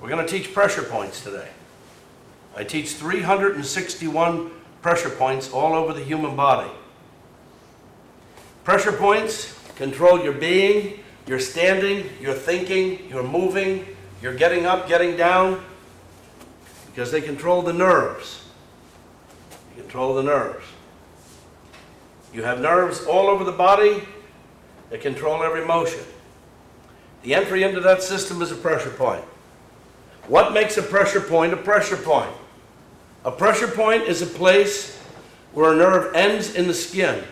We're going to teach pressure points today. I teach 361 pressure points all over the human body. Pressure points control your being, your standing, your thinking, your moving, your getting up, getting down, because they control the nerves. They control the nerves. You have nerves all over the body that control every motion. The entry into that system is a pressure point. What makes a pressure point a pressure point? A pressure point is a place where a nerve ends in the skin.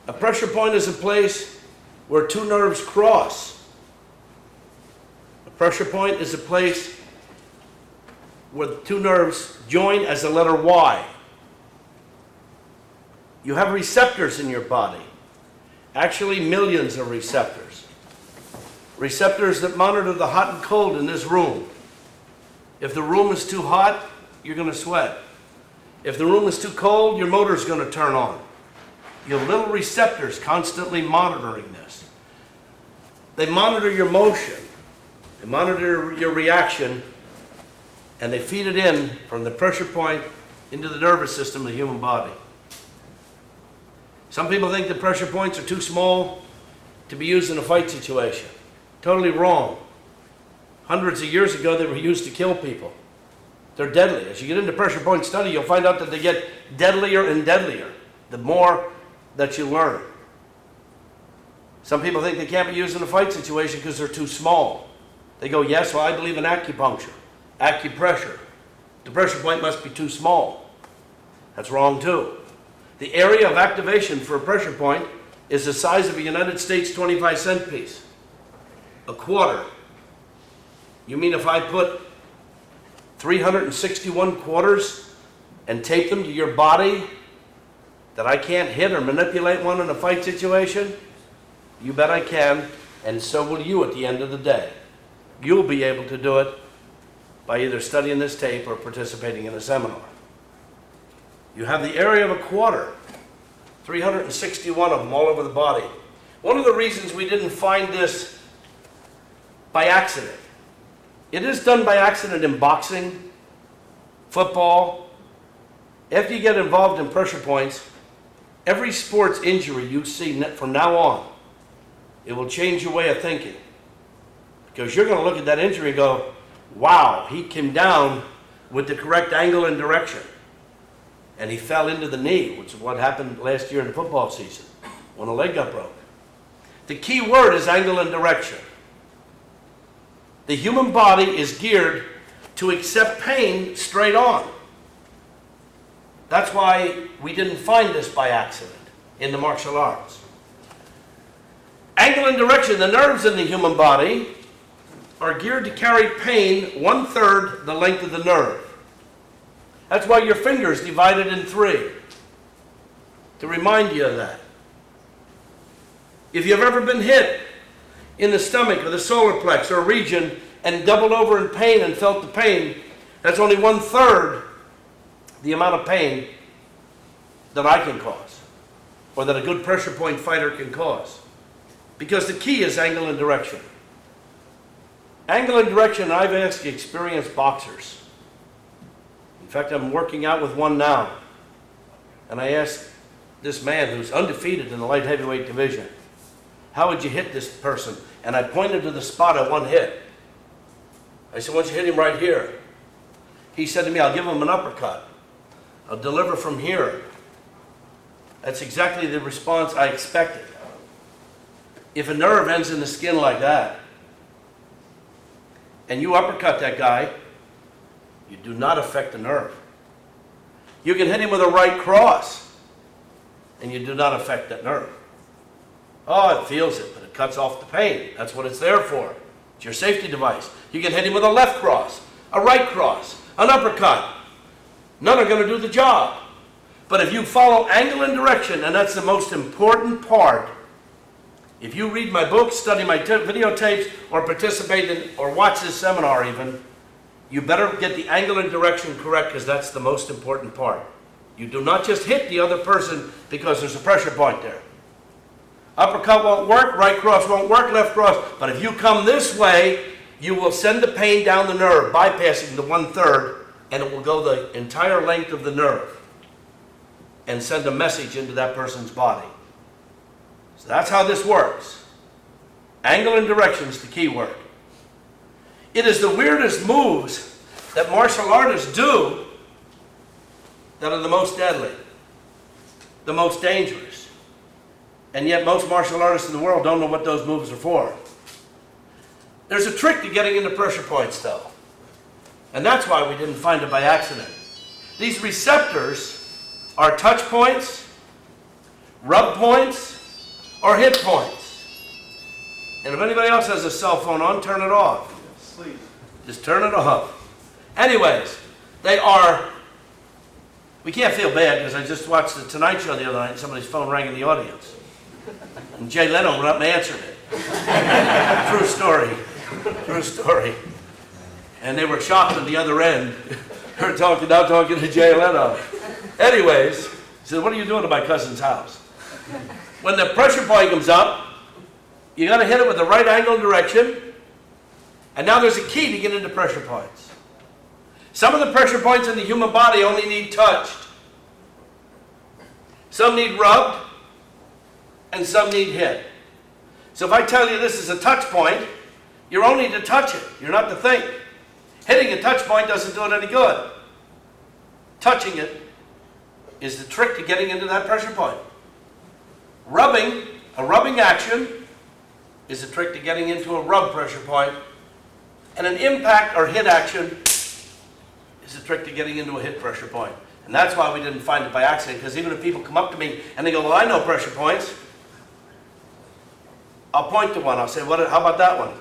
A pressure point is a place where two nerves cross. A pressure point is a place where the two nerves join as the letter Y. You have receptors in your body. Actually, millions of receptors. Receptors that monitor the hot and cold in this room. If the room is too hot, you're going to sweat. If the room is too cold, your motor's going to turn on. You have little receptors constantly monitoring this. They monitor your motion. They monitor your reaction. And they feed it in from the pressure point into the nervous system of the human body. Some people think the pressure points are too small to be used in a fight situation. Totally wrong. Hundreds of years ago, they were used to kill people. They're deadly. As you get into pressure point study, you'll find out that they get deadlier and deadlier the more that you learn. Some people think they can't be used in a fight situation because they're too small. They go, yes, well, I believe in acupuncture, acupressure. The pressure point must be too small. That's wrong too. The area of activation for a pressure point is the size of a United States 25-cent piece. A quarter. You mean if I put 361 quarters and tape them to your body that I can't hit or manipulate one in a fight situation? You bet I can, and so will you at the end of the day. You'll be able to do it by either studying this tape or participating in a seminar. You have the area of a quarter, 361 of them all over the body. One of the reasons we didn't find this by accident. It is done by accident in boxing, football. After you get involved in pressure points, every sports injury you see from now on, it will change your way of thinking. Because you're going to look at that injury and go, wow, he came down with the correct angle and direction. And he fell into the knee, which is what happened last year in the football season, when a leg got broke. The key word is angle and direction. The human body is geared to accept pain straight on. That's why we didn't find this by accident in the martial arts. Angle and direction, the nerves in the human body are geared to carry pain 1/3 the length of the nerve. That's why your finger is divided in 3, to remind you of that. If you've ever been hit in the stomach or the solar plex or a region and doubled over in pain and felt the pain, that's only 1/3 the amount of pain that I can cause, or that a good pressure point fighter can cause. Because the key is angle and direction. Angle and direction, I've asked experienced boxers. In fact, I'm working out with one now. And I asked this man who's undefeated in the light heavyweight division, how would you hit this person? And I pointed to the spot I one hit. I said, why don't you hit him right here? He said to me, I'll give him an uppercut. I'll deliver from here. That's exactly the response I expected. If a nerve ends in the skin like that, and you uppercut that guy, you do not affect the nerve. You can hit him with a right cross, and you do not affect that nerve. Oh, it feels it, but it cuts off the pain. That's what it's there for. It's your safety device. You can hit him with a left cross, a right cross, an uppercut. None are going to do the job. But if you follow angle and direction, and that's the most important part, if you read my books, study my videotapes, or participate in, or watch this seminar even, you better get the angle and direction correct, because that's the most important part. You do not just hit the other person because there's a pressure point there. Uppercut won't work, right cross won't work, left cross. But if you come this way, you will send the pain down the nerve, bypassing the 1/3, and it will go the entire length of the nerve and send a message into that person's body. So that's how this works. Angle and direction is the key word. It is the weirdest moves that martial artists do that are the most deadly, the most dangerous. And yet most martial artists in the world don't know what those moves are for. There's a trick to getting into pressure points, though. And that's why we didn't find it by accident. These receptors are touch points, rub points, or hit points. And if anybody else has a cell phone on, turn it off. Sleep. Just turn it off. Anyways, they are, we can't feel bad because I just watched the Tonight Show the other night and somebody's phone rang in the audience. And Jay Leno went up and answered it. True story. True story. And they were shocked at the other end. They're now talking to Jay Leno. Anyways, he said, what are you doing at my cousin's house? When the pressure point comes up, you got to hit it with the right angle and direction. And now there's a key to get into pressure points. Some of the pressure points in the human body only need touched. Some need rubbed, and some need hit. So if I tell you this is a touch point, you're only to touch it. You're not to think. Hitting a touch point doesn't do it any good. Touching it is the trick to getting into that pressure point. Rubbing, a rubbing action, is a trick to getting into a rub pressure point. And an impact or hit action is a trick to getting into a hit pressure point. And that's why we didn't find it by accident, because even if people come up to me and they go, well, I know pressure points, I'll point to one. I'll say, how about that one?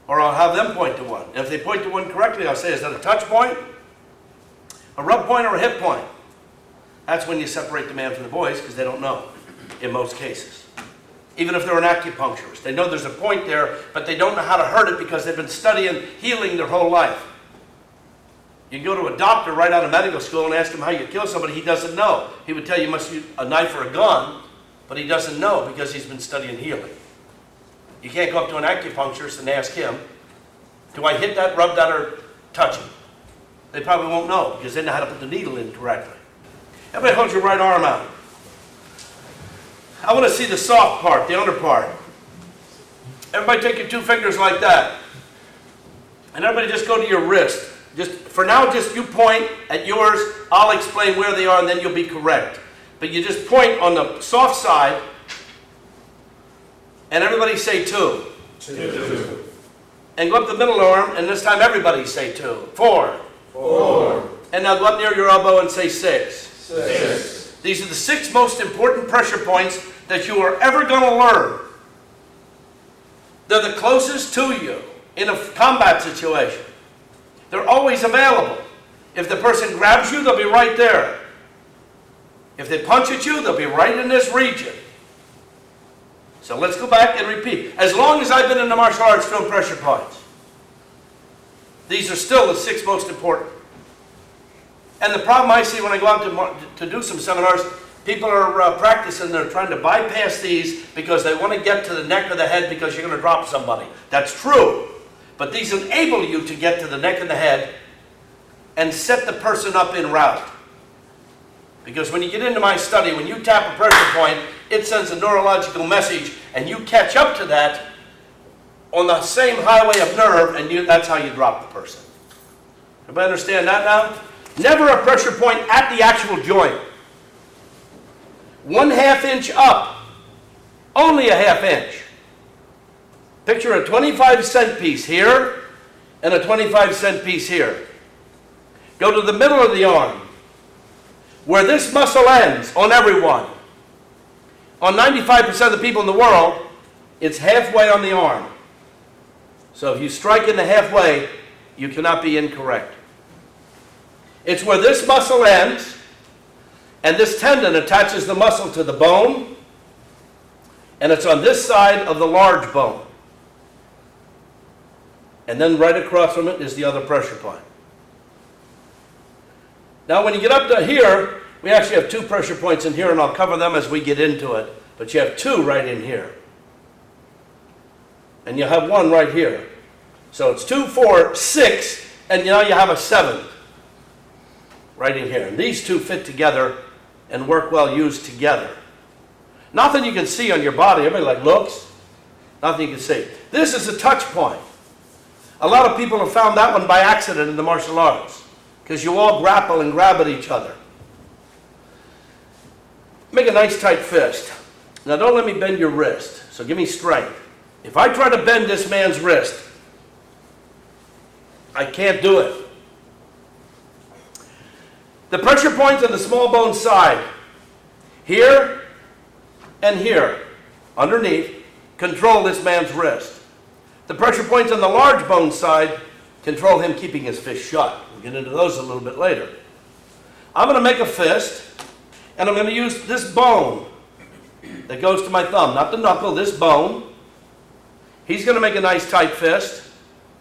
Or I'll have them point to one. And if they point to one correctly, I'll say, is that a touch point, a rub point, or a hit point? That's when you separate the man from the boys, because they don't know in most cases. Even if they're an acupuncturist. They know there's a point there, but they don't know how to hurt it because they've been studying healing their whole life. You can go to a doctor right out of medical school and ask him how you kill somebody, he doesn't know. He would tell you you must use a knife or a gun, but he doesn't know because he's been studying healing. You can't go up to an acupuncturist and ask him, do I hit that, rub that, or touch it? They probably won't know because they know how to put the needle in correctly. Everybody hold your right arm out. I want to see the soft part, the under part. Everybody take your two fingers like that. And everybody just go to your wrist. For now, just you point at yours. I'll explain where they are and then you'll be correct. But you just point on the soft side and everybody say 2. 2. And go up the middle arm and this time everybody say 2. 4. 4. And now go up near your elbow and say 6. 6. These are the 6 most important pressure points that you are ever going to learn. They're the closest to you in a combat situation. They're always available. If the person grabs you, they'll be right there. If they punch at you, they'll be right in this region. So let's go back and repeat. As long as I've been in the martial arts field, pressure points. These are still the 6 most important. And the problem I see when I go out to do some seminars, people are practicing, they're trying to bypass these because they want to get to the neck or the head because you're going to drop somebody. That's true. But these enable you to get to the neck and the head and set the person up en route. Because when you get into my study, when you tap a pressure point, it sends a neurological message and you catch up to that on the same highway of nerve and that's how you drop the person. Everybody understand that now? Never a pressure point at the actual joint. 1/2 inch up. Only a 1/2 inch. Picture a 25-cent piece here and a 25-cent piece here. Go to the middle of the arm. Where this muscle ends on everyone. On 95% of the people in the world, it's halfway on the arm. So if you strike in the halfway, you cannot be incorrect. It's where this muscle ends, and this tendon attaches the muscle to the bone, and it's on this side of the large bone. And then right across from it is the other pressure point. Now when you get up to here, we actually have 2 pressure points in here, and I'll cover them as we get into it. But you have 2 right in here. And you have 1 right here. So it's 2, 4, 6, and now you have a 7 right in here. And these two fit together and work well used together. Nothing you can see on your body. Everybody like looks. Nothing you can see. This is a touch point. A lot of people have found that one by accident in the martial arts, because you all grapple and grab at each other. Make a nice tight fist. Now don't let me bend your wrist, so give me strength. If I try to bend this man's wrist, I can't do it. The pressure points on the small bone side, here and here, underneath, control this man's wrist. The pressure points on the large bone side control him keeping his fist shut. We'll get into those a little bit later. I'm going to make a fist, and I'm going to use this bone that goes to my thumb, not the knuckle, this bone. He's going to make a nice tight fist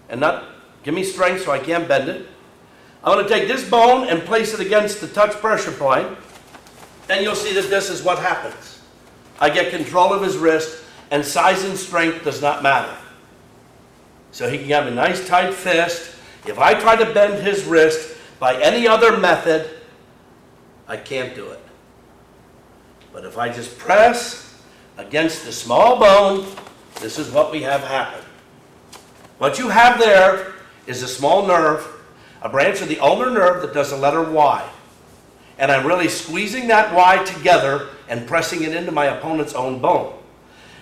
and not give me strength so I can't bend it. I'm going to take this bone and place it against the touch pressure point, and you'll see that this is what happens. I get control of his wrist, and size and strength does not matter. So he can have a nice tight fist. If I try to bend his wrist by any other method, I can't do it. But if I just press against the small bone, this is what we have happen. What you have there is a small nerve, a branch of the ulnar nerve that does the letter Y. And I'm really squeezing that Y together and pressing it into my opponent's own bone.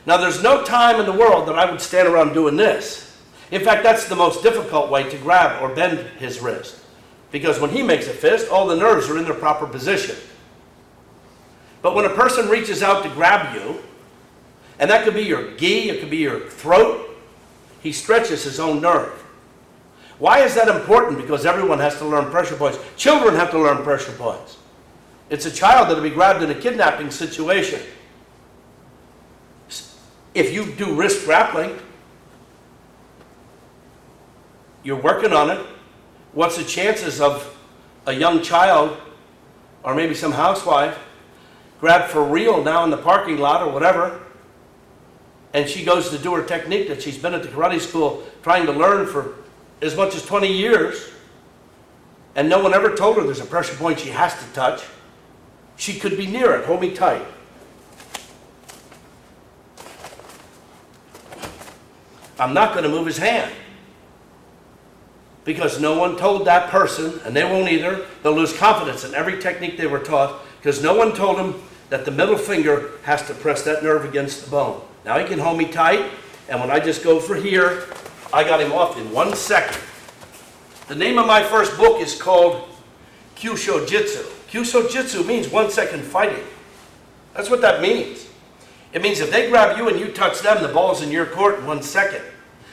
Now there's no time in the world that I would stand around doing this. In fact, that's the most difficult way to grab or bend his wrist. Because when he makes a fist, all the nerves are in their proper position. But when a person reaches out to grab you, and that could be your gi, it could be your throat, he stretches his own nerve. Why is that important? Because everyone has to learn pressure points. Children have to learn pressure points. It's a child that will be grabbed in a kidnapping situation. If you do wrist grappling, you're working on it. What's the chances of a young child or maybe some housewife grabbed for real now in the parking lot or whatever, and she goes to do her technique that she's been at the karate school trying to learn for as much as 20 years, and no one ever told her there's a pressure point she has to touch? She could be near it. Hold me tight. I'm not going to move his hand, because no one told that person, and they won't either. They'll lose confidence in every technique they were taught, because no one told them that the middle finger has to press that nerve against the bone. Now he can hold me tight, and when I just go for here, I got him off in 1 second. The name of my first book is called Kyusho Jitsu. Kyusho Jitsu means 1 second fighting. That's what that means. It means if they grab you and you touch them, the ball's in your court in 1 second.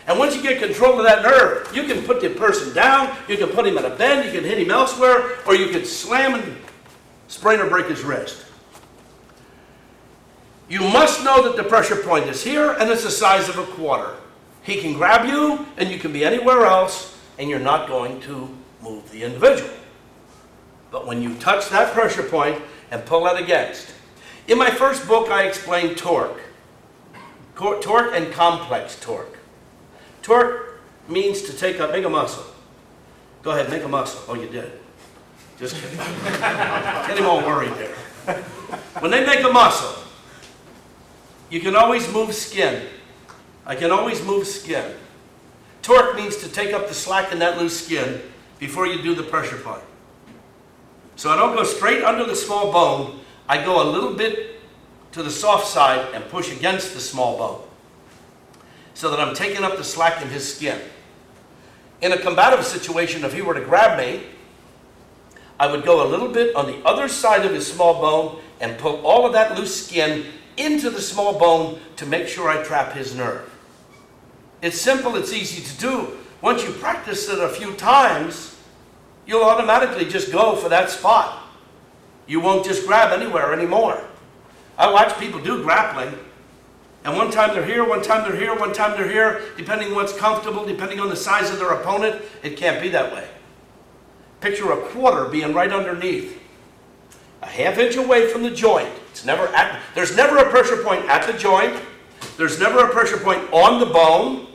And once you get control of that nerve, you can put the person down, you can put him at a bend, you can hit him elsewhere, or you can slam and sprain or break his wrist. You must know that the pressure point is here, and it's the size of a quarter. He can grab you, and you can be anywhere else, and you're not going to move the individual. But when you touch that pressure point and pull that against. In my first book, I explained torque. Torque and complex torque. Torque means to make a muscle. Go ahead, make a muscle. Oh, you did. Just kidding. Get him all worried there. When they make a muscle, you can always move skin. I can always move skin. Torque means to take up the slack in that loose skin before you do the pressure point. So I don't go straight under the small bone. I go a little bit to the soft side and push against the small bone, so that I'm taking up the slack in his skin. In a combative situation, if he were to grab me, I would go a little bit on the other side of his small bone and pull all of that loose skin into the small bone to make sure I trap his nerve. It's simple, it's easy to do. Once you practice it a few times, you'll automatically just go for that spot. You won't just grab anywhere anymore. I watch people do grappling, and one time they're here, one time they're here, one time they're here, depending on what's comfortable, depending on the size of their opponent. It can't be that way. Picture a quarter being right underneath, a ½ inch away from the joint. There's never a pressure point at the joint. There's never a pressure point on the bone.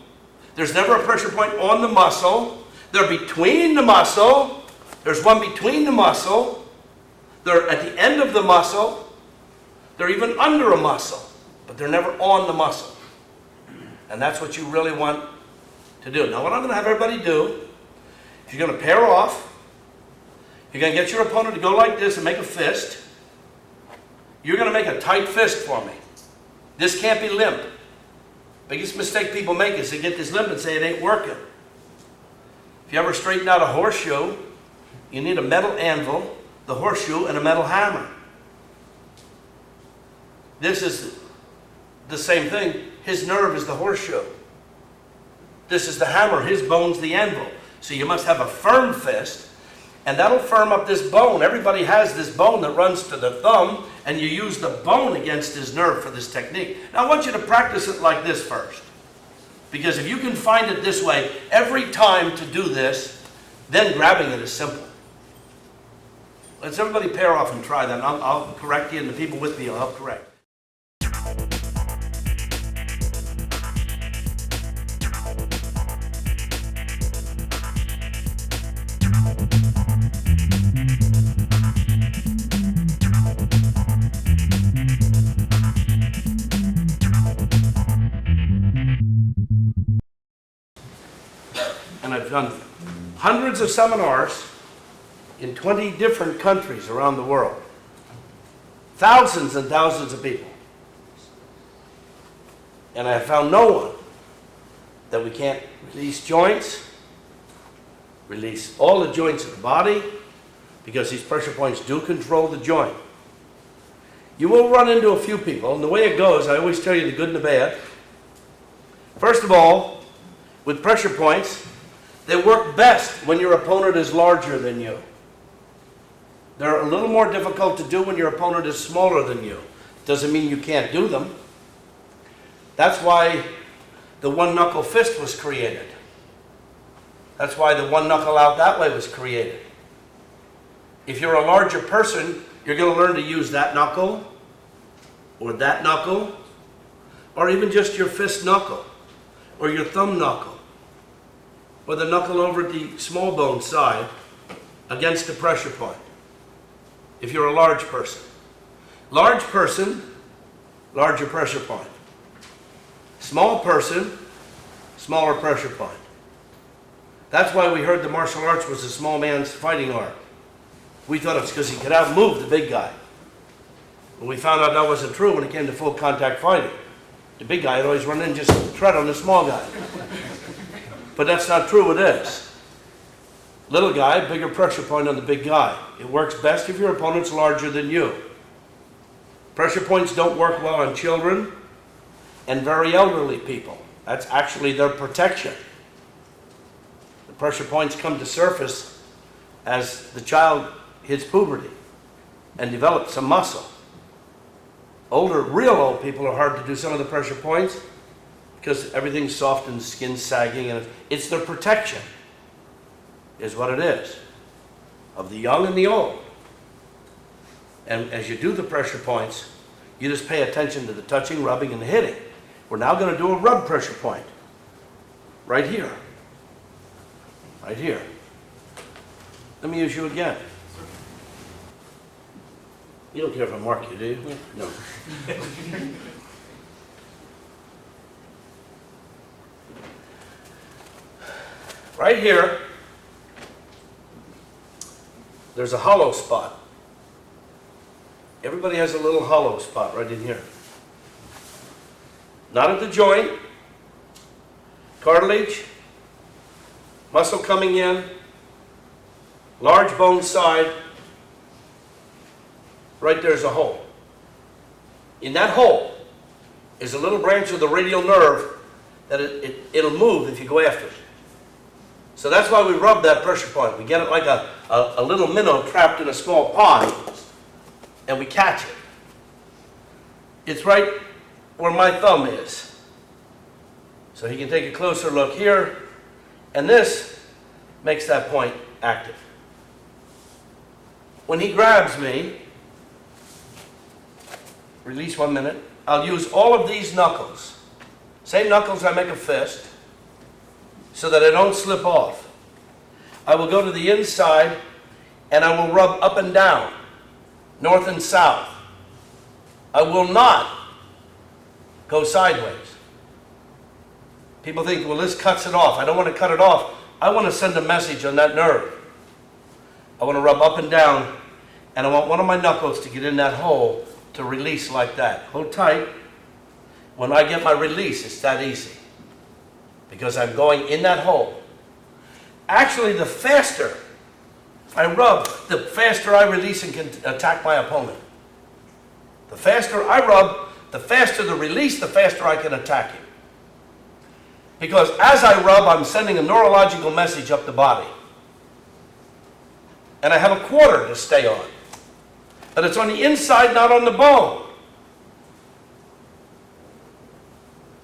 There's never a pressure point on the muscle. They're between the muscle. There's one between the muscle. They're at the end of the muscle. They're even under a muscle, but they're never on the muscle. And that's what you really want to do. Now what I'm going to have everybody do, if you're going to pair off, you're going to get your opponent to go like this and make a fist. You're going to make a tight fist for me. This can't be limp. Biggest mistake people make is they get this limp and say it ain't working. If you ever straighten out a horseshoe, you need a metal anvil, the horseshoe, and a metal hammer. This is the same thing. His nerve is the horseshoe. This is the hammer. His bone's the anvil. So you must have a firm fist, and that'll firm up this bone. Everybody has this bone that runs to the thumb, and you use the bone against his nerve for this technique. Now I want you to practice it like this first. Because if you can find it this way every time to do this, then grabbing it is simple. Let's everybody pair off and try that. I'll correct you, and the people with me will help correct. And I've done hundreds of seminars in 20 different countries around the world. Thousands and thousands of people. And I have found no one that we can't release joints, release all the joints of the body, because these pressure points do control the joint. You will run into a few people, and the way it goes, I always tell you the good and the bad. First of all, with pressure points, they work best when your opponent is larger than you. They're a little more difficult to do when your opponent is smaller than you. Doesn't mean you can't do them. That's why the one knuckle fist was created. That's why the one knuckle out that way was created. If you're a larger person, you're going to learn to use that knuckle, or that knuckle, or even just your fist knuckle, or your thumb knuckle, or the knuckle over the small bone side against the pressure point. If you're a large person. Large person, larger pressure point. Small person, smaller pressure point. That's why we heard the martial arts was a small man's fighting art. We thought it's because he could outmove the big guy. But we found out that wasn't true when it came to full contact fighting. The big guy would always run in and just tread on the small guy. But that's not true, it is. Little guy, bigger pressure point on the big guy. It works best if your opponent's larger than you. Pressure points don't work well on children and very elderly people. That's actually their protection. The pressure points come to surface as the child hits puberty and develops some muscle. Older, real old people are hard to do some of the pressure points because everything's soft and skin's sagging, and it's their protection is what it is, of the young and the old. And as you do the pressure points, you just pay attention to the touching, rubbing, and the hitting. We're now going to do a rub pressure point. Right here. Right here. Let me use you again. You don't care if I mark you, do you? No. Right here, there's a hollow spot. Everybody has a little hollow spot right in here. Not at the joint, cartilage, muscle coming in, large bone side, right there's a hole. In that hole is a little branch of the radial nerve that it'll move if you go after it. So that's why we rub that pressure point. We get it like a little minnow trapped in a small pond, and we catch it. It's right where my thumb is. So you can take a closer look here, and this makes that point active. When he grabs me, release 1 minute, I'll use all of these knuckles. Same knuckles I make a fist. so that I don't slip off. I will go to the inside and I will rub up and down, north and south. I will not go sideways. People think, well, this cuts it off. I don't want to cut it off. I want to send a message on that nerve. I want to rub up and down, and I want one of my knuckles to get in that hole to release like that. Hold tight. When I get my release, it's that easy, because I'm going in that hole. Actually, the faster I rub, the faster I release and can attack my opponent. The faster I rub, the faster the release, the faster I can attack him. Because as I rub, I'm sending a neurological message up the body. And I have a quarter to stay on. But it's on the inside, not on the bone.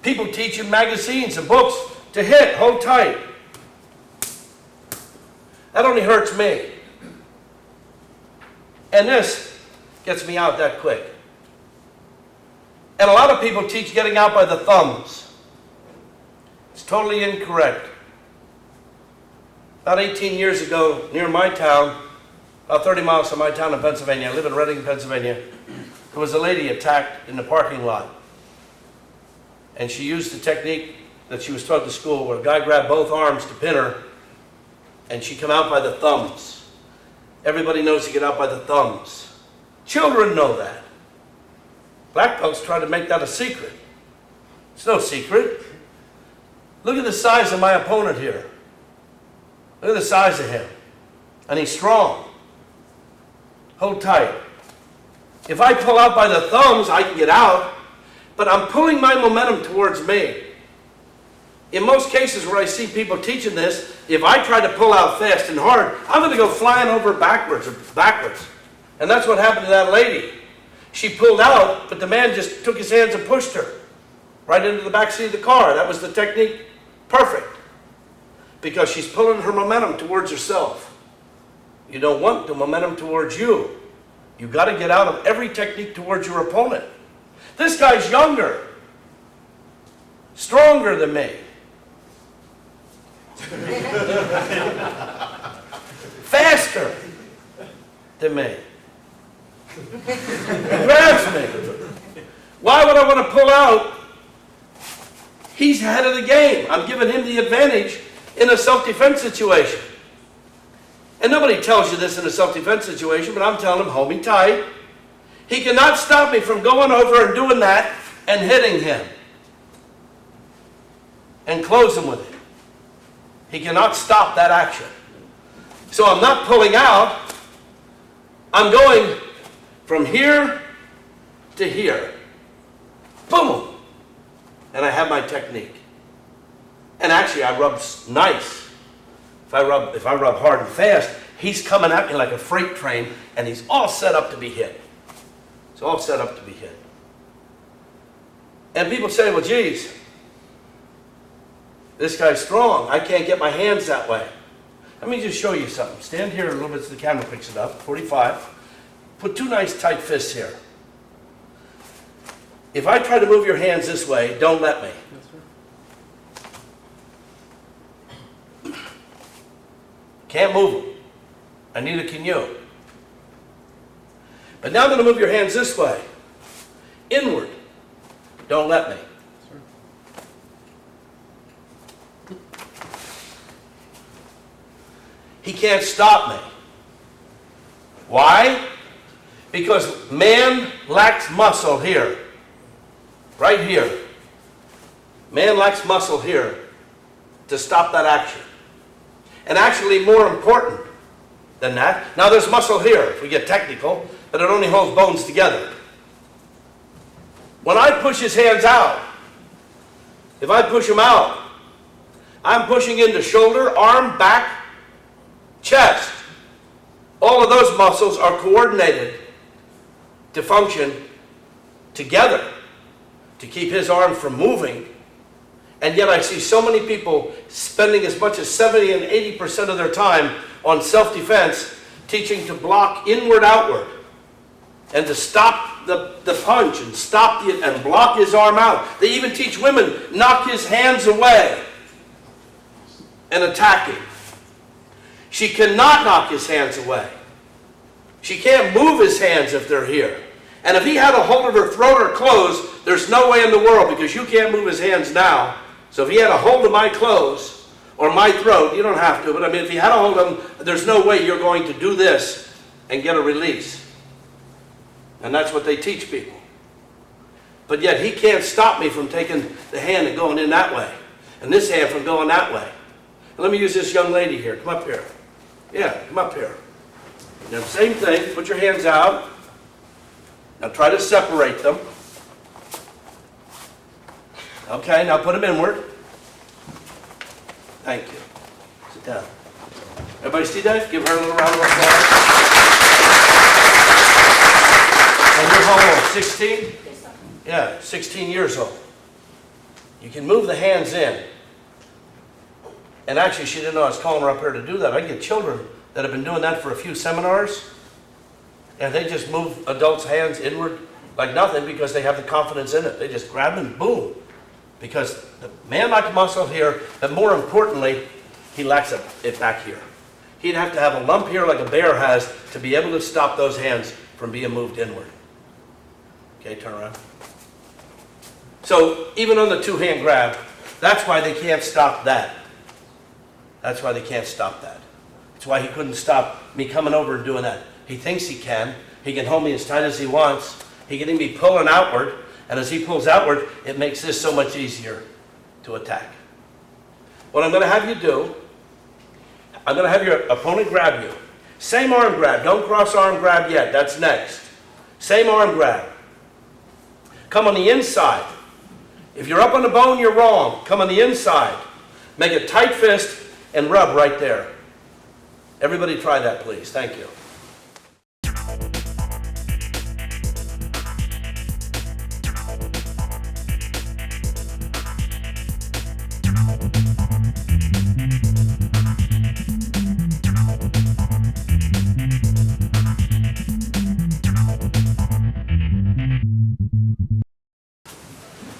People teach in magazines and books to hit, hold tight. That only hurts me. And this gets me out that quick. And a lot of people teach getting out by the thumbs. It's totally incorrect. About 18 years ago, near my town, about 30 miles from my town in Pennsylvania, I live in Reading, Pennsylvania, there was a lady attacked in the parking lot. And she used the technique that she was taught at school, where a guy grabbed both arms to pin her, and she come out by the thumbs. Everybody knows you get out by the thumbs. Children know that. Black folks try to make that a secret. It's no secret. Look at the size of my opponent here. Look at the size of him. And he's strong. Hold tight. If I pull out by the thumbs, I can get out, but I'm pulling my momentum towards me. In most cases where I see people teaching this, if I try to pull out fast and hard, I'm going to go flying over backwards. And that's what happened to that lady. She pulled out, but the man just took his hands and pushed her right into the back seat of the car. That was the technique. Perfect. Because she's pulling her momentum towards herself. You don't want the momentum towards you. You've got to get out of every technique towards your opponent. This guy's younger, stronger than me, faster than me. Grabs me. Why would I want to pull out? He's ahead of the game. I'm giving him the advantage in a self-defense situation. And nobody tells you this in a self-defense situation, but I'm telling him, hold me tight. He cannot stop me from going over and doing that and hitting him and closing with it. He cannot stop that action. So I'm not pulling out. I'm going from here to here. Boom! And I have my technique. And actually I rub nice. If I rub hard and fast, he's coming at me like a freight train, and he's all set up to be hit. It's all set up to be hit. And people say, well, geez, this guy's strong. I can't get my hands that way. Let me just show you something. Stand here a little bit so the camera picks it up. 45. Put two nice tight fists here. If I try to move your hands this way, don't let me. Can't move them. And neither can you. But now I'm going to move your hands this way. Inward. Don't let me. He can't stop me. Why? Because man lacks muscle here. Right here. Man lacks muscle here to stop that action. And actually more important than that, now there's muscle here, if we get technical, but it only holds bones together. When I push his hands out, if I push him out, I'm pushing into shoulder, arm, back, chest. All of those muscles are coordinated to function together to keep his arm from moving. And yet I see so many people spending as much as 70 and 80% of their time on self-defense, teaching to block inward-outward and to stop the punch and and block his arm out. They even teach women, knock his hands away. and attacking. She cannot knock his hands away. She can't move his hands if they're here. And if he had a hold of her throat or clothes, there's no way in the world, because you can't move his hands now. So if he had a hold of my clothes or my throat, you don't have to, but I mean, if he had a hold of them, there's no way you're going to do this and get a release. And that's what they teach people. But yet he can't stop me from taking the hand and going in that way, and this hand from going that way. And let me use this young lady here. Come up here. Yeah, come up here. Now, same thing. Put your hands out. Now try to separate them. Okay, now put them inward. Thank you. Sit down. Everybody see that? Give her a little round of applause. And you're how old? 16? Yeah, 16 years old. You can move the hands in. And actually, she didn't know I was calling her up here to do that. I get children that have been doing that for a few seminars, and they just move adults' hands inward like nothing because they have the confidence in it. They just grab them and boom. Because the man lacked muscle here, but more importantly, he lacks it back here. He'd have to have a lump here like a bear has to be able to stop those hands from being moved inward. Okay, turn around. So even on the two-hand grab, that's why they can't stop that. That's why they can't stop that. That's why he couldn't stop me coming over and doing that. He thinks he can. He can hold me as tight as he wants. He can even be pulling outward. And as he pulls outward, it makes this so much easier to attack. What I'm going to have you do, I'm going to have your opponent grab you. Same arm grab. Don't cross arm grab yet. That's next. Same arm grab. Come on the inside. If you're up on the bone, you're wrong. Come on the inside. Make a tight fist and rub right there. Everybody try that, please. Thank you.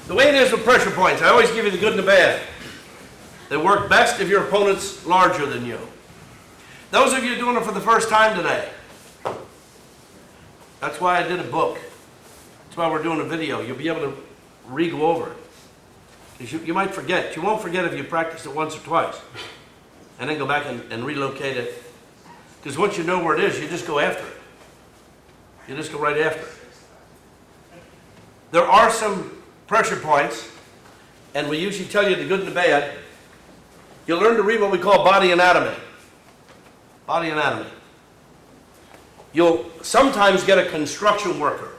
The way it is with pressure points, I always give you the good and the bad. They work best if your opponent's larger than you. Those of you doing it for the first time today, that's why I did a book. That's why we're doing a video. You'll be able to re-go over it. You might forget. You won't forget if you practice it once or twice. And then go back and relocate it. Because once you know where it is, you just go after it. You just go right after it. There are some pressure points, and we usually tell you the good and the bad. You'll learn to read what we call body anatomy. Body anatomy. You'll sometimes get a construction worker.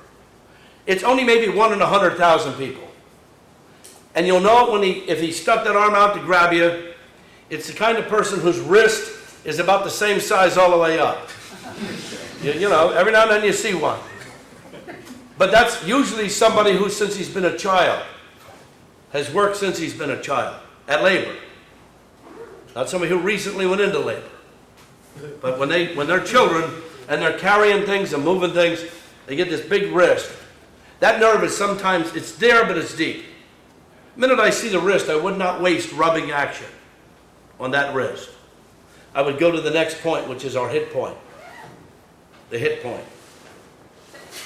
It's only maybe 1 in 100,000 people. And you'll know it if he stuck that arm out to grab you. It's the kind of person whose wrist is about the same size all the way up. You know, every now and then you see one. But that's usually somebody who, since he's been a child, has worked since he's been a child, at labor. Not somebody who recently went into labor. But when they're children and they're carrying things and moving things, they get this big wrist. That nerve is sometimes, it's there, but it's deep. The minute I see the wrist, I would not waste rubbing action on that wrist. I would go to the next point, which is our hit point. The hit point.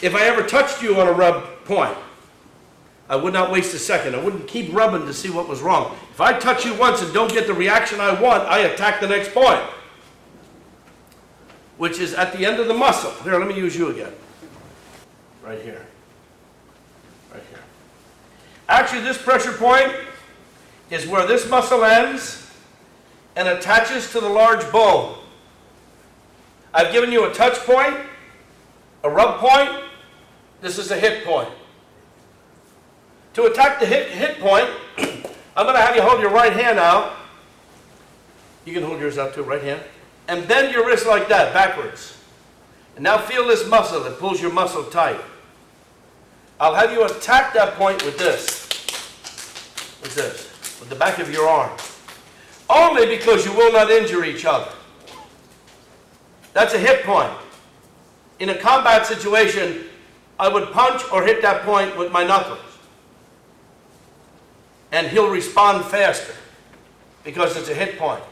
If I ever touched you on a rub point, I would not waste a second. I wouldn't keep rubbing to see what was wrong. If I touch you once and don't get the reaction I want, I attack the next point, which is at the end of the muscle. Here, let me use you again. Right here. Right here. Actually, this pressure point is where this muscle ends and attaches to the large bone. I've given you a touch point, a rub point. This is a hit point. To attack the hit point, I'm going to have you hold your right hand out. You can hold yours out too, right hand. And bend your wrist like that, backwards. And now feel this muscle that pulls your muscle tight. I'll have you attack that point with this. With this. With the back of your arm. Only because you will not injure each other. That's a hit point. In a combat situation, I would punch or hit that point with my knuckles. And he'll respond faster because it's a hit point.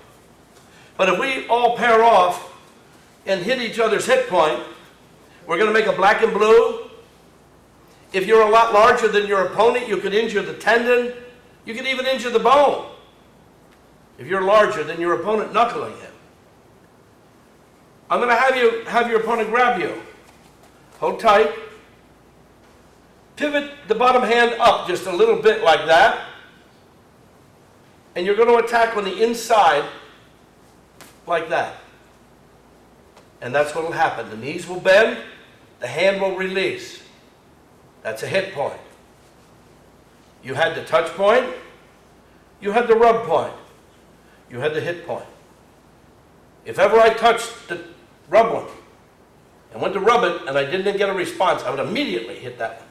But if we all pair off and hit each other's hit point, we're going to make a black and blue. If you're a lot larger than your opponent, you could injure the tendon. You could even injure the bone if you're larger than your opponent knuckling him. I'm going to have your opponent grab you. Hold tight. Pivot the bottom hand up just a little bit like that. And you're going to attack on the inside like that. And that's what will happen. The knees will bend, the hand will release. That's a hit point. You had the touch point, you had the rub point, you had the hit point. If ever I touched the rub one and went to rub it and I didn't get a response, I would immediately hit that one.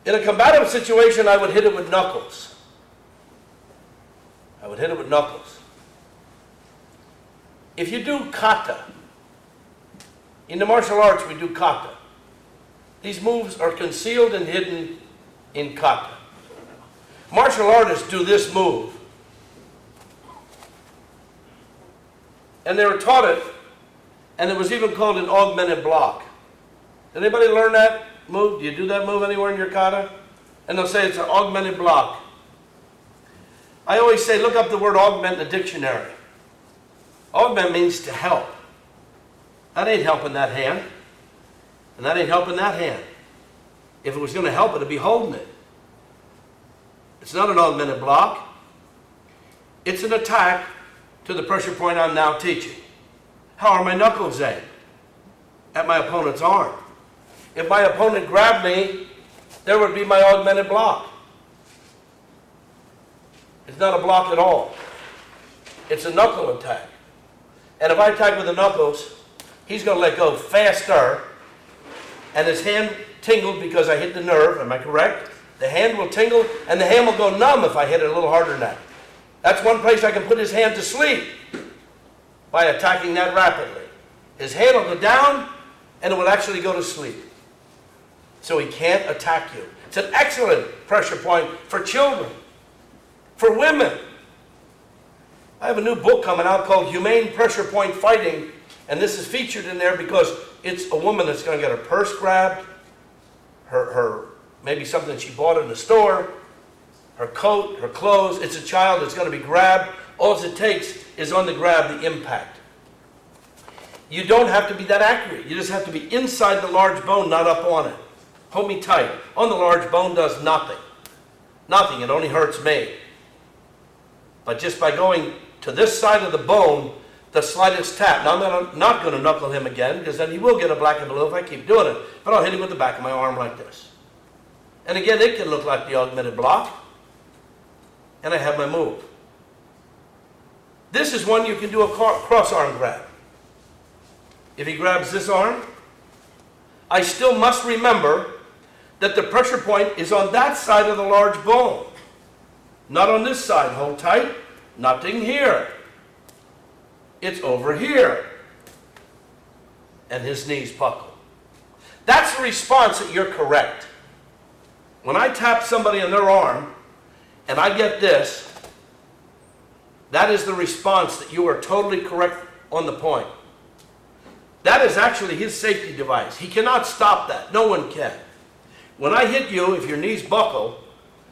In a combative situation, I would hit it with knuckles. I would hit it with knuckles. If you do kata, in the martial arts we do kata. These moves are concealed and hidden in kata. Martial artists do this move. And they were taught it, and it was even called an augmented block. Did anybody learn that move? Do you do that move anywhere in your kata? And they'll say it's an augmented block. I always say, look up the word augment in the dictionary. Augment means to help. That ain't helping that hand. And that ain't helping that hand. If it was going to help it, it'd be holding it. It's not an augmented block. It's an attack to the pressure point I'm now teaching. How are my knuckles aimed? At my opponent's arm. If my opponent grabbed me, there would be my augmented block. It's not a block at all. It's a knuckle attack. And if I attack with the knuckles, he's going to let go faster, and his hand tingled because I hit the nerve, am I correct? The hand will tingle, and the hand will go numb if I hit it a little harder than that. That's one place I can put his hand to sleep, by attacking that rapidly. His hand will go down, and it will actually go to sleep. So he can't attack you. It's an excellent pressure point for children, for women. I have a new book coming out called Humane Pressure Point Fighting, and this is featured in there because it's a woman that's going to get her purse grabbed, her maybe something she bought in the store, her coat, her clothes. It's a child that's going to be grabbed. All it takes is on the grab, the impact. You don't have to be that accurate. You just have to be inside the large bone, not up on it. Hold me tight. On the large bone does nothing. Nothing. It only hurts me. But just by going to this side of the bone, the slightest tap. Now I'm not going to knuckle him again, because then he will get a black and blue if I keep doing it. But I'll hit him with the back of my arm like this. And again, it can look like the augmented block. And I have my move. This is one you can do a cross arm grab. If he grabs this arm, I still must remember that the pressure point is on that side of the large bone. Not on this side. Hold tight. Nothing here. It's over here. And his knees buckle. That's the response that you're correct. When I tap somebody on their arm and I get this, that is the response that you are totally correct on the point. That is actually his safety device. He cannot stop that. No one can. When I hit you, if your knees buckle,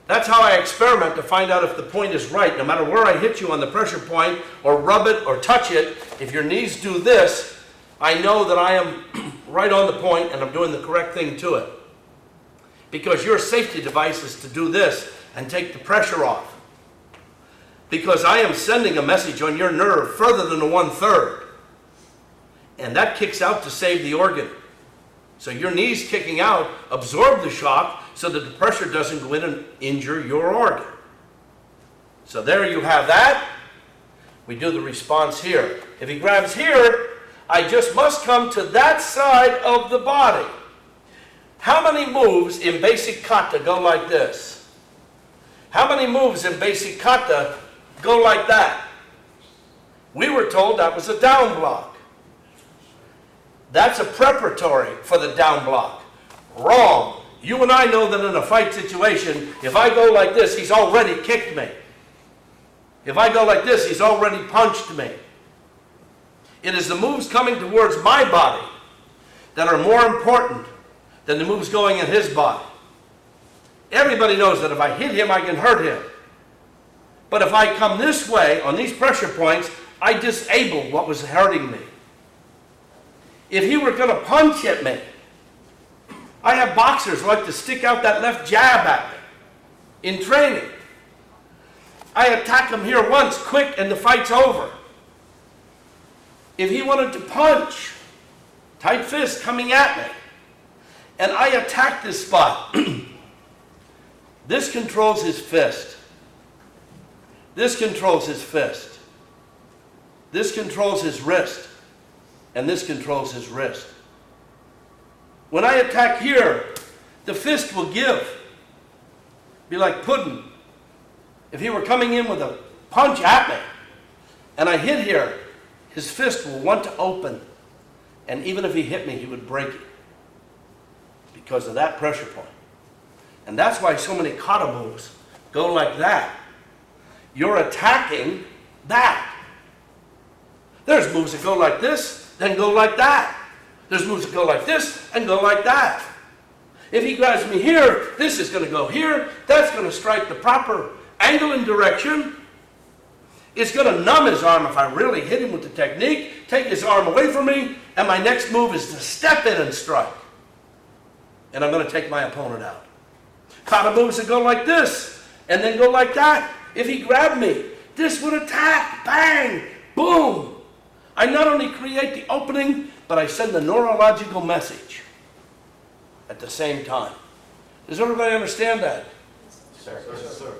that's how I experiment to find out if the point is right. No matter where I hit you on the pressure point, or rub it, or touch it, if your knees do this, I know that I am right on the point and I'm doing the correct thing to it. Because your safety device is to do this and take the pressure off. Because I am sending a message on your nerve further than the 1/3. And that kicks out to save the organ. So your knees kicking out absorb the shock so that the pressure doesn't go in and injure your organ. So there you have that. We do the response here. If he grabs here, I just must come to that side of the body. How many moves in basic kata go like this? How many moves in basic kata go like that? We were told that was a down block. That's a preparatory for the down block. Wrong. You and I know that in a fight situation, if I go like this, he's already kicked me. If I go like this, he's already punched me. It is the moves coming towards my body that are more important than the moves going in his body. Everybody knows that if I hit him, I can hurt him. But if I come this way on these pressure points, I disable what was hurting me. If he were going to punch at me, I have boxers who like to stick out that left jab at me in training. I attack him here once, quick, and the fight's over. If he wanted to punch, tight fist coming at me, and I attack this spot, this controls his fist. This controls his fist. This controls his wrist. And this controls his wrist. When I attack here, the fist will give. Be like pudding. If he were coming in with a punch at me, and I hit here, his fist will want to open. And even if he hit me, he would break it. Because of that pressure point. And that's why so many kata moves go like that. You're attacking that. There's moves that go like this, then go like that. There's moves that go like this and go like that. If he grabs me here, this is going to go here. That's going to strike the proper angle and direction. It's going to numb his arm if I really hit him with the technique, take his arm away from me, and my next move is to step in and strike. And I'm going to take my opponent out. Kata moves that go like this and then go like that. If he grabbed me, this would attack. Bang! Boom! I not only create the opening, but I send the neurological message at the same time. Does everybody understand that? Sir. Yes, sir.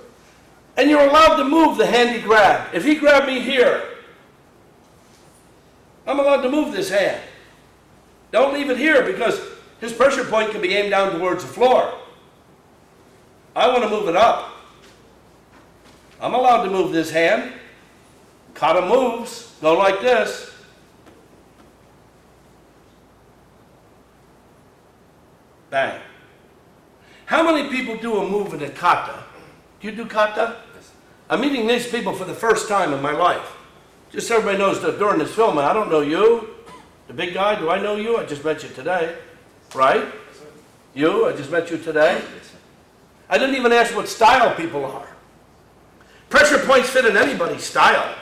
And you're allowed to move the handy grab. If he grabbed me here, I'm allowed to move this hand. Don't leave it here because his pressure point can be aimed down towards the floor. I want to move it up. I'm allowed to move this hand. Kata moves, go like this. Bang. How many people do a move in a kata? Do you do kata? Yes. I'm meeting these people for the first time in my life. Just so everybody knows that during this film, I don't know you. The big guy, do I know you? I just met you today. Right? Yes, sir. You? I just met you today. Yes, sir. I didn't even ask what style people are. Pressure points fit in anybody's style.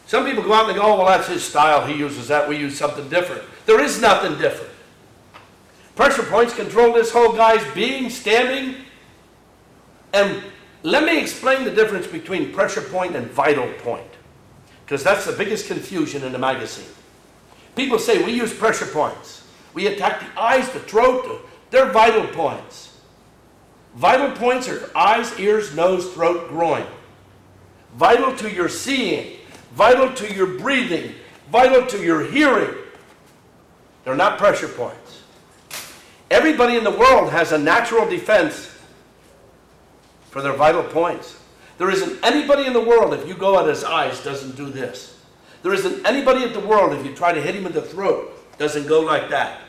Some people go out and they go, oh, well, that's his style. He uses that. We use something different. There is nothing different. Pressure points control this whole guy's being, standing. And let me explain the difference between pressure point and vital point. Because that's the biggest confusion in the magazine. People say we use pressure points. We attack the eyes, the throat. They're vital points. Vital points are eyes, ears, nose, throat, groin. Vital to your seeing. Vital to your breathing. Vital to your hearing. They're not pressure points. Everybody in the world has a natural defense for their vital points. There isn't anybody in the world, if you go at his eyes, doesn't do this. There isn't anybody in the world, if you try to hit him in the throat, doesn't go like that.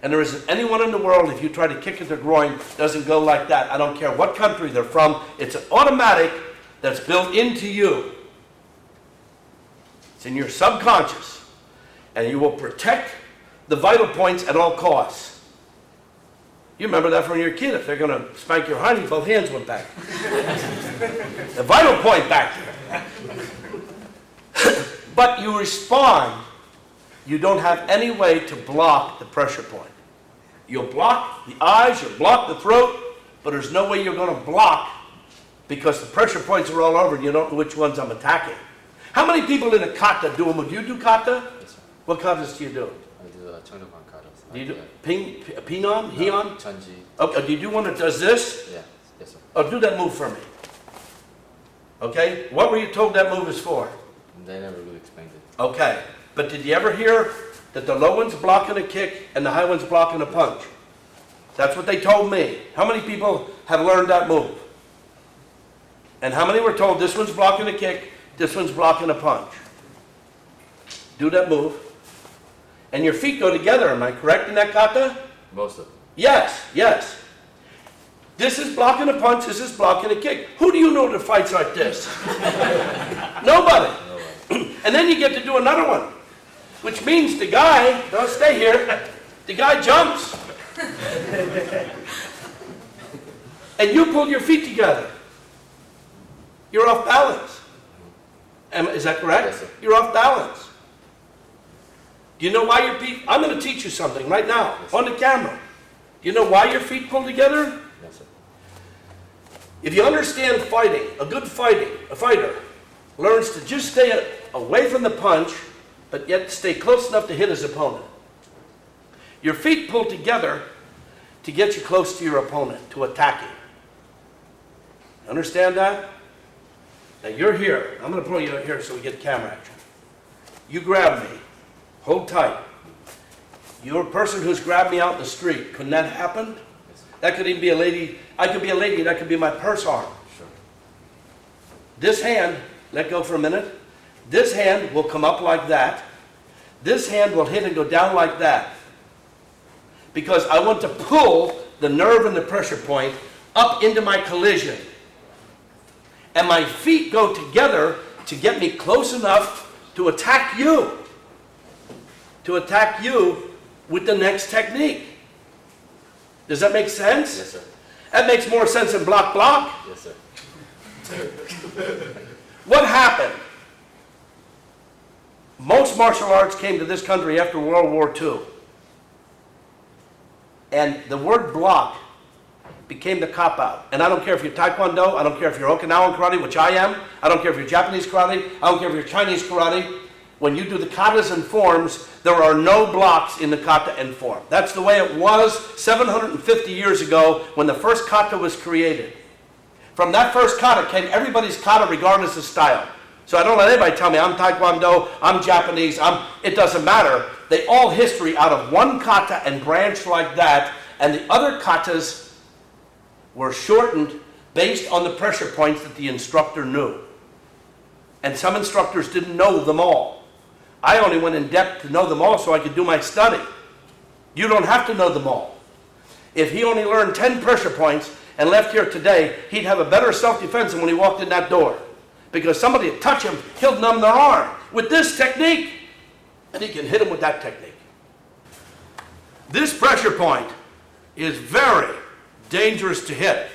And there isn't anyone in the world, if you try to kick at their groin, doesn't go like that. I don't care what country they're from. It's an automatic that's built into you. It's in your subconscious. And you will protect the vital points at all costs. You remember that from your kid. If they're going to spank your hiney, both hands went back. The vital point back there. But you respond. You don't have any way to block the pressure point. You'll block the eyes, you'll block the throat, but there's no way you're going to block because the pressure points are all over and you don't know which ones I'm attacking. How many people in a kata do them? Do you do kata? Yes, sir. What katas do you do? I do Chondokan katas. Do you do Pinon? Heian? Chanji. Okay, do you do one that does this? Yeah. Yes, sir. Oh, do that move for me. Okay, what were you told that move is for? They never really explained it. Okay, but did you ever hear that the low one's blocking a kick and the high one's blocking a punch? That's what they told me. How many people have learned that move? And how many were told this one's blocking a kick, this one's blocking a punch? Do that move. And your feet go together, am I correct in that kata? Most of them. Yes, yes. This is blocking a punch, this is blocking a kick. Who do you know that fights like this? Nobody. And then you get to do another one, which means the guy, don't stay here, the guy jumps. And you pull your feet together. You're off balance. Is that correct? Yes, sir. You're off balance. Do you know why your feet, I'm going to teach you something right now, Yes, on the camera. Do you know why your feet pull together? Yes, sir. If you understand fighting, a fighter learns to just stay away from the punch, but yet stay close enough to hit his opponent. Your feet pull together to get you close to your opponent, to attack him. Understand that? Now you're here. I'm going to pull you here so we get camera action. You grab me. Hold tight. You're a person who's grabbed me out in the street. Couldn't that happen? Yes, sir. That could even be a lady. I could be a lady. That could be my purse arm. Sure. This hand, let go for a minute. This hand will come up like that. This hand will hit and go down like that. Because I want to pull the nerve and the pressure point up into my collision. And my feet go together to get me close enough to attack you. To attack you with the next technique. Does that make sense? Yes, sir. That makes more sense than block, block. Yes, sir. What happened? Most martial arts came to this country after World War II. And the word block became the cop-out. And I don't care if you're Taekwondo, I don't care if you're Okinawan karate, which I am, I don't care if you're Japanese karate, I don't care if you're Chinese karate. When you do the katas and forms, there are no blocks in the kata and form. That's the way it was 750 years ago when the first kata was created. From that first kata came everybody's kata regardless of style. So I don't let anybody tell me I'm Taekwondo, I'm Japanese, it doesn't matter. They all history out of one kata and branched like that, and the other katas were shortened based on the pressure points that the instructor knew. And some instructors didn't know them all. I only went in depth to know them all so I could do my study. You don't have to know them all. If he only learned 10 pressure points and left here today, he'd have a better self-defense than when he walked in that door. Because somebody would touch him, he'll numb their arm with this technique. And he can hit him with that technique. This pressure point is very dangerous to hit.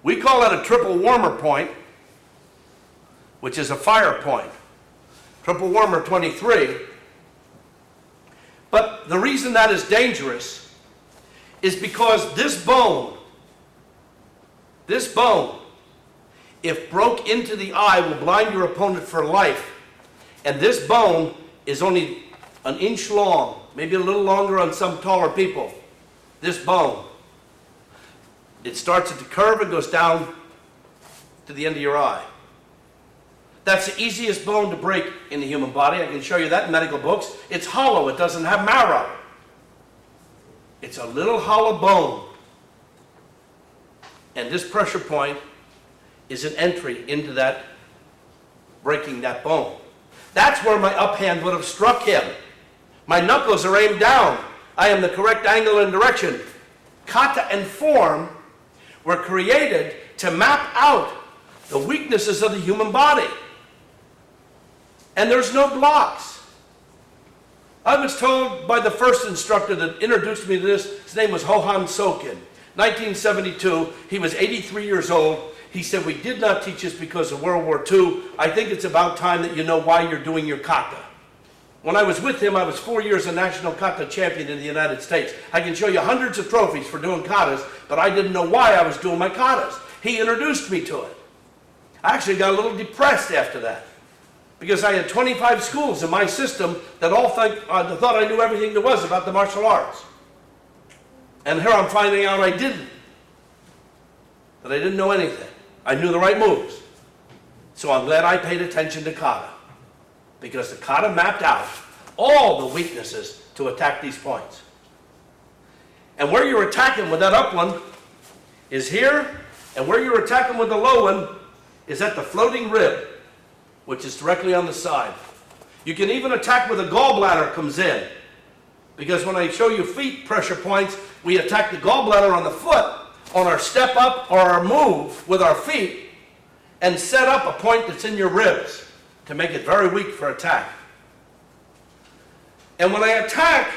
We call that a triple warmer point, which is a fire point. Triple warmer 23. But the reason that is dangerous is because this bone, if broke into the eye, will blind your opponent for life. And this bone is only an inch long, maybe a little longer on some taller people. This bone. It starts at the curve and goes down to the end of your eye. That's the easiest bone to break in the human body. I can show you that in medical books. It's hollow. It doesn't have marrow. It's a little hollow bone. And this pressure point is an entry into that, breaking that bone. That's where my uphand would have struck him. My knuckles are aimed down. I am the correct angle and direction. Kata and form were created to map out the weaknesses of the human body. And there's no blocks. I was told by the first instructor that introduced me to this, his name was Hohan Sokin. 1972, he was 83 years old. He said, we did not teach this because of World War II. I think it's about time that you know why you're doing your kata. When I was with him, I was 4 years a national kata champion in the United States. I can show you hundreds of trophies for doing katas, but I didn't know why I was doing my katas. He introduced me to it. I actually got a little depressed after that, because I had 25 schools in my system that all thought I knew everything there was about the martial arts. And here I'm finding out I didn't. That I didn't know anything. I knew the right moves. So I'm glad I paid attention to kata, because the kata mapped out all the weaknesses to attack these points. And where you're attacking with that up one is here, and where you're attacking with the low one is at the floating rib, which is directly on the side. You can even attack where the gallbladder comes in, because when I show you feet pressure points, we attack the gallbladder on the foot, on our step up or our move with our feet, and set up a point that's in your ribs to make it very weak for attack. And when I attack,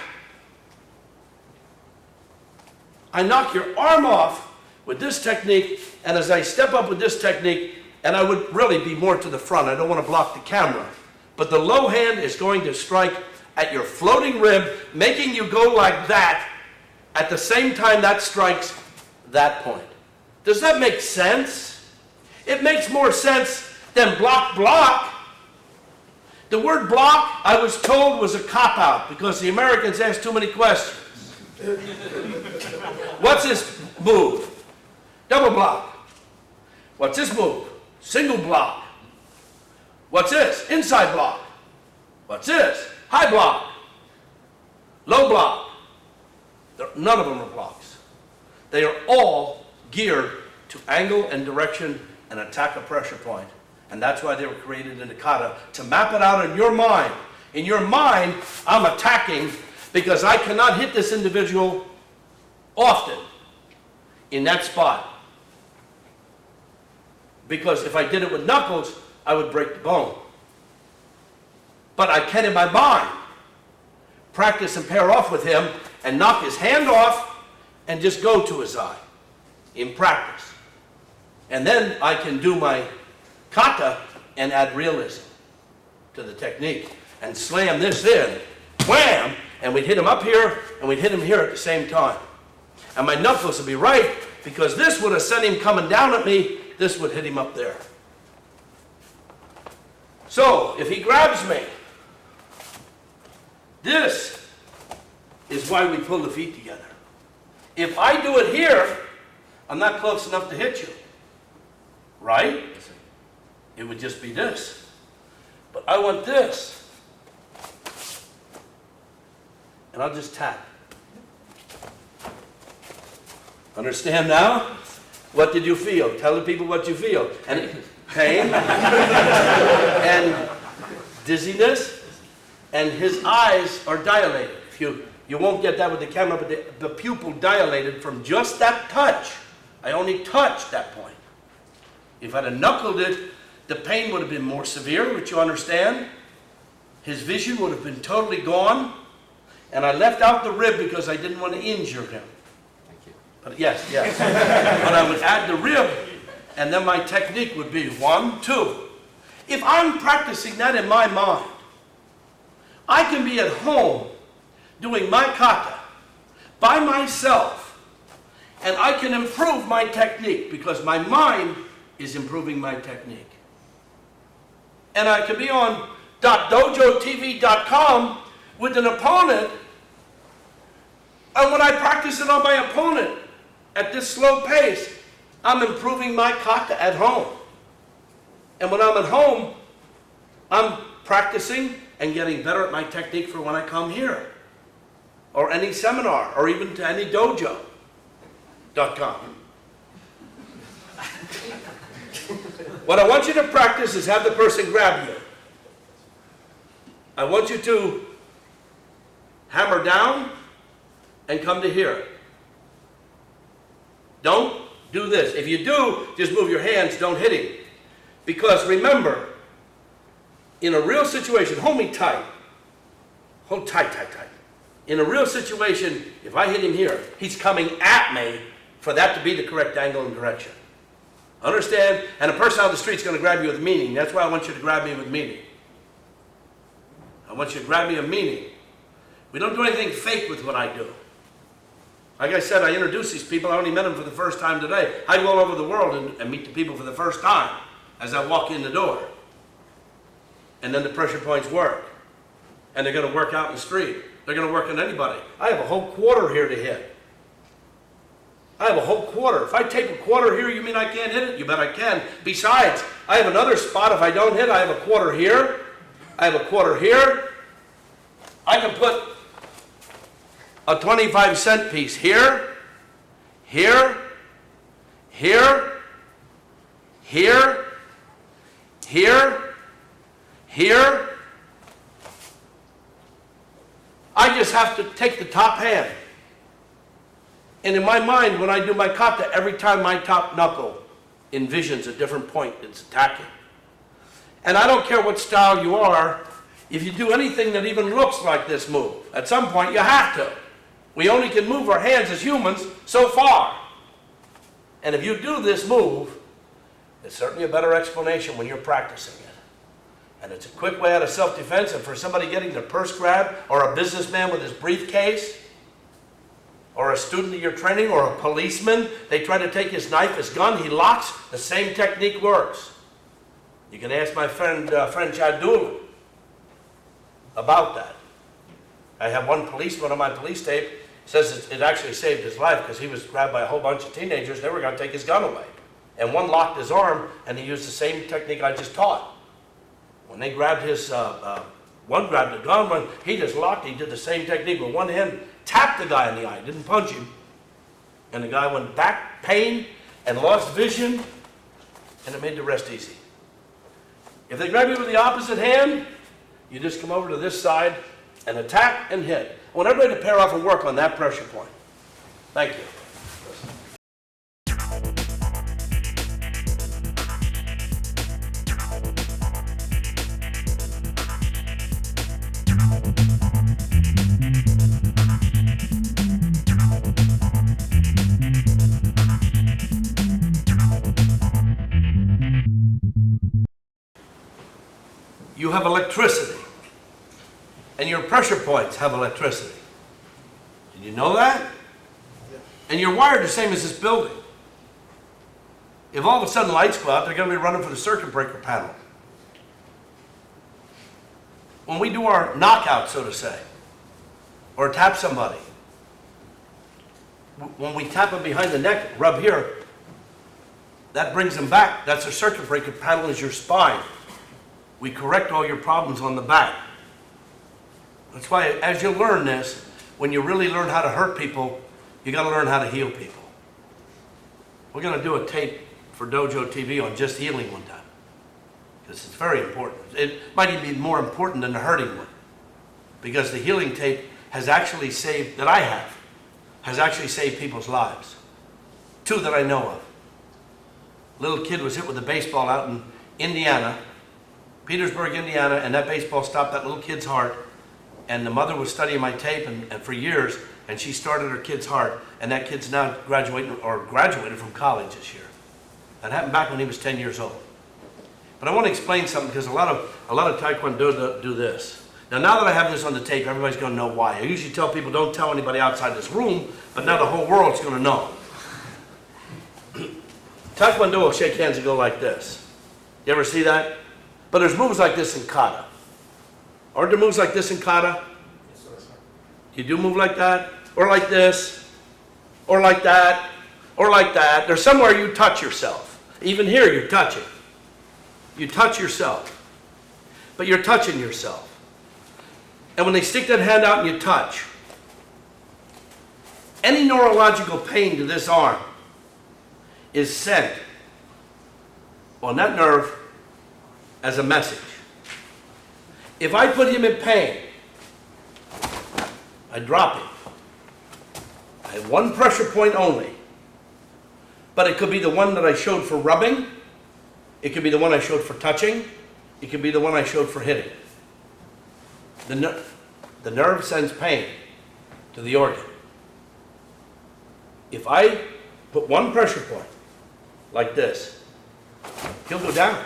I knock your arm off with this technique, and as I step up with this technique, and I would really be more to the front, I don't want to block the camera, but the low hand is going to strike at your floating rib, making you go like that at the same time that strikes that point. Does that make sense? It makes more sense than block, block. The word block, I was told, was a cop-out because the Americans ask too many questions. What's this move? Double block. What's this move? Single block. What's this? Inside block. What's this? High block. Low block. None of them are blocks. They are all geared to angle and direction and attack a pressure point. And that's why they were created in the kata, to map it out in your mind. In your mind, I'm attacking because I cannot hit this individual often in that spot. Because if I did it with knuckles, I would break the bone. But I can, in my mind, practice and pair off with him and knock his hand off and just go to his eye in practice. And then I can do my kata and add realism to the technique and slam this in, wham, and we'd hit him up here and we'd hit him here at the same time. And my knuckles would be right because this would have sent him coming down at me, this would hit him up there. So if he grabs me, this is why we pull the feet together. If I do it here, I'm not close enough to hit you, right? It would just be this. But I want this. And I'll just tap. Understand now? What did you feel? Tell the people what you feel. And pain, and dizziness, and his eyes are dilated. You won't get that with the camera, but the pupil dilated from just that touch. I only touched that point. If I'd have knuckled it, the pain would have been more severe, which you understand. His vision would have been totally gone. And I left out the rib because I didn't want to injure him. Thank you. But yes. But I would add the rib, and then my technique would be 1, 2. If I'm practicing that in my mind, I can be at home doing my kata by myself, and I can improve my technique because my mind is improving my technique. And I can be on .dojotv.com with an opponent, and when I practice it on my opponent at this slow pace, I'm improving my kata at home. And when I'm at home, I'm practicing and getting better at my technique for when I come here, or any seminar, or even to any dojo.com. What I want you to practice is have the person grab you. I want you to hammer down and come to here. Don't do this. If you do, just move your hands, don't hit him. Because remember, in a real situation, hold me tight. Hold tight, tight, tight. In a real situation, if I hit him here, he's coming at me for that to be the correct angle and direction. Understand? And a person on the street is going to grab you with meaning. That's why I want you to grab me with meaning. I want you to grab me with meaning. We don't do anything fake with what I do. Like I said, I introduce these people. I only met them for the first time today. I go all over the world and meet the people for the first time as I walk in the door. And then the pressure points work. And they're going to work out in the street. They're going to work on anybody. I have a whole quarter here to hit. I have a whole quarter. If I take a quarter here, you mean I can't hit it? You bet I can. Besides, I have another spot. If I don't hit, I have a quarter here. I have a quarter here. I can put a 25-cent piece here, here, here, here, here, here. I just have to take the top hand And in my mind, when I do my kata, every time my top knuckle envisions a different point, it's attacking. And I don't care what style you are, if you do anything that even looks like this move, at some point you have to. We only can move our hands as humans so far. And if you do this move, it's certainly a better explanation when you're practicing it. And it's a quick way out of self-defense, and for somebody getting their purse grabbed, or a businessman with his briefcase, or a student that you're training, or a policeman, they try to take his knife, his gun, he locks, the same technique works. You can ask my friend Chad Dillman about that. I have one policeman on my police tape, says it actually saved his life because he was grabbed by a whole bunch of teenagers, they were going to take his gun away. And one locked his arm, and he used the same technique I just taught. When they grabbed his, one grabbed the gun, he just locked, he did the same technique with one hand, tapped the guy in the eye, didn't punch him. And the guy went back, pain, and lost vision, and it made the rest easy. If they grab you with the opposite hand, you just come over to this side and attack and hit. I want everybody to pair off and work on that pressure point. Thank you. You have electricity, and your pressure points have electricity. Did you know that? Yeah. And you're wired the same as this building. If all of a sudden lights go out, they're going to be running for the circuit breaker panel. When we do our knockout, so to say, or tap somebody, when we tap them behind the neck, rub here, that brings them back. That's a circuit breaker panel, is your spine. We correct all your problems on the back. That's why as you learn this, when you really learn how to hurt people, you got to learn how to heal people. We're going to do a tape for Dojo TV on just healing one time. Because it's very important. It might even be more important than the hurting one. Because the healing tape has actually saved, that I have, has actually saved people's lives. 2 that I know of. A little kid was hit with a baseball out in Indiana, Petersburg, Indiana, and that baseball stopped that little kid's heart. And the mother was studying my tape and for years, and she started her kid's heart, and that kid's now graduated from college this year. That happened back when he was 10 years old. But I want to explain something because a lot of Taekwondo do this. Now that I have this on the tape, everybody's going to know why. I usually tell people don't tell anybody outside this room, but now the whole world's going to know. Taekwondo will shake hands and go like this. You ever see that? But there's moves like this in kata. Aren't there moves like this in kata? Yes, sir. You do move like that, or like this, or like that, or like that. There's somewhere you touch yourself. Even here you're touching. You touch yourself. But you're touching yourself. And when they stick that hand out and you touch, any neurological pain to this arm is sent on that nerve as a message. If I put him in pain, I drop him. I have one pressure point only. But it could be the one that I showed for rubbing. It could be the one I showed for touching. It could be the one I showed for hitting. The nerve sends pain to the organ. If I put one pressure point, like this, he'll go down.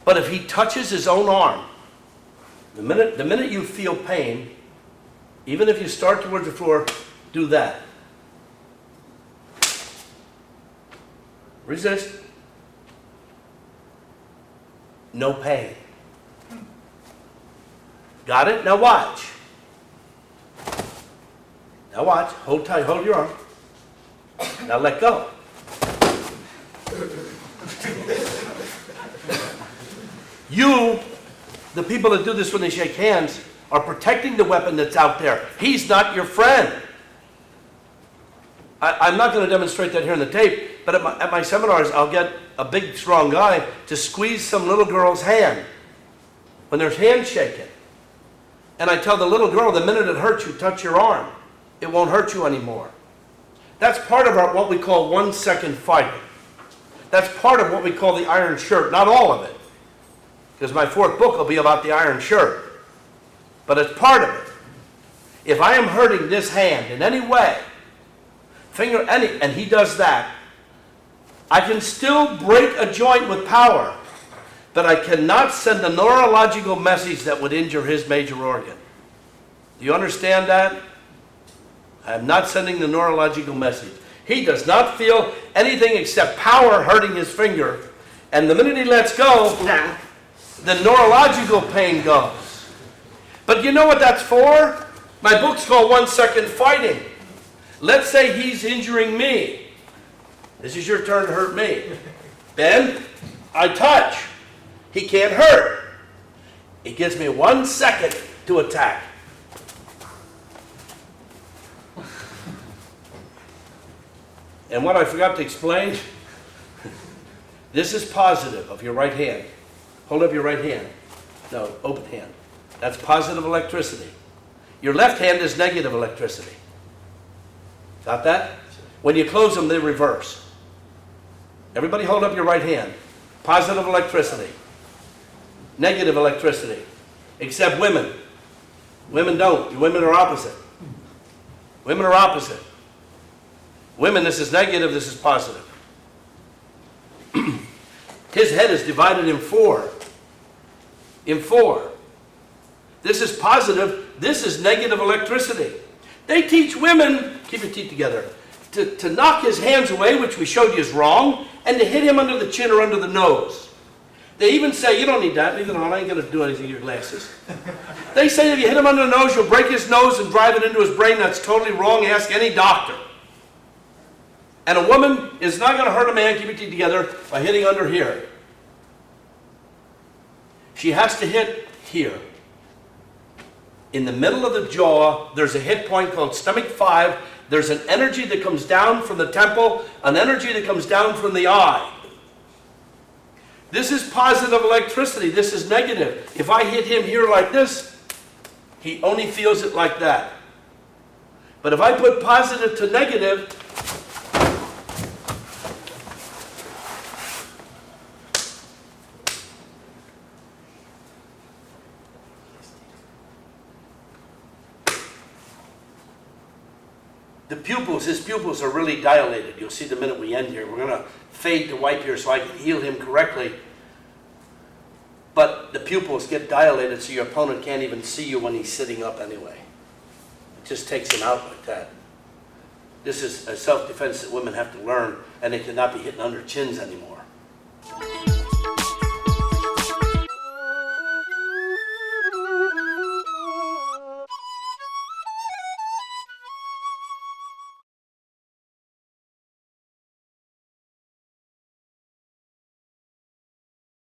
But if he touches his own arm, the minute you feel pain, even if you start towards the floor, do that. Resist. No pain. Got it? Now watch. Now watch. Hold tight. Hold your arm. Now let go. You, the people that do this when they shake hands, are protecting the weapon that's out there. He's not your friend. I'm not going to demonstrate that here in the tape, but at my seminars, I'll get a big, strong guy to squeeze some little girl's hand when there's hands shaking. And I tell the little girl, the minute it hurts you, touch your arm. it won't hurt you anymore. That's part of what we call 1 second fighting. That's part of what we call the iron shirt, not all of it. Because my 4th book will be about the iron shirt. But it's part of it. If I am hurting this hand in any way, and he does that, I can still break a joint with power, but I cannot send a neurological message that would injure his major organ. Do you understand that? I am not sending the neurological message. He does not feel anything except power hurting his finger, and the minute he lets go, the neurological pain goes. But you know what that's for? My book's called 1 Second Fighting. Let's say he's injuring me. This is your turn to hurt me. Ben, I touch. He can't hurt. It gives me 1 second to attack. And what I forgot to explain, this is positive of your right hand. Hold up your right hand. No, open hand. That's positive electricity. Your left hand is negative electricity. Got that? When you close them, they reverse. Everybody hold up your right hand. Positive electricity. Negative electricity. Except women. Women don't. Women are opposite. Women are opposite. Women, this is negative, this is positive. His head is divided in 4. In 4. This is positive, this is negative electricity. They teach women, keep your teeth together, to knock his hands away, which we showed you is wrong, and to hit him under the chin or under the nose. They even say, you don't need that, leave it on, I ain't going to do anything to your glasses. They say if you hit him under the nose, you'll break his nose and drive it into his brain. That's totally wrong. Ask any doctor. And a woman is not going to hurt a man, keep your teeth together, by hitting under here. She has to hit here. In the middle of the jaw, there's a hit point called stomach 5. There's an energy that comes down from the temple, an energy that comes down from the eye. This is positive electricity. This is negative. If I hit him here like this, he only feels it like that. But if I put positive to negative, the pupils, his pupils are really dilated. You'll see the minute we end here. We're going to fade the wipe here so I can heal him correctly. But the pupils get dilated so your opponent can't even see you when he's sitting up anyway. It just takes him out like that. This is a self-defense that women have to learn, and they cannot be hitting under chins anymore.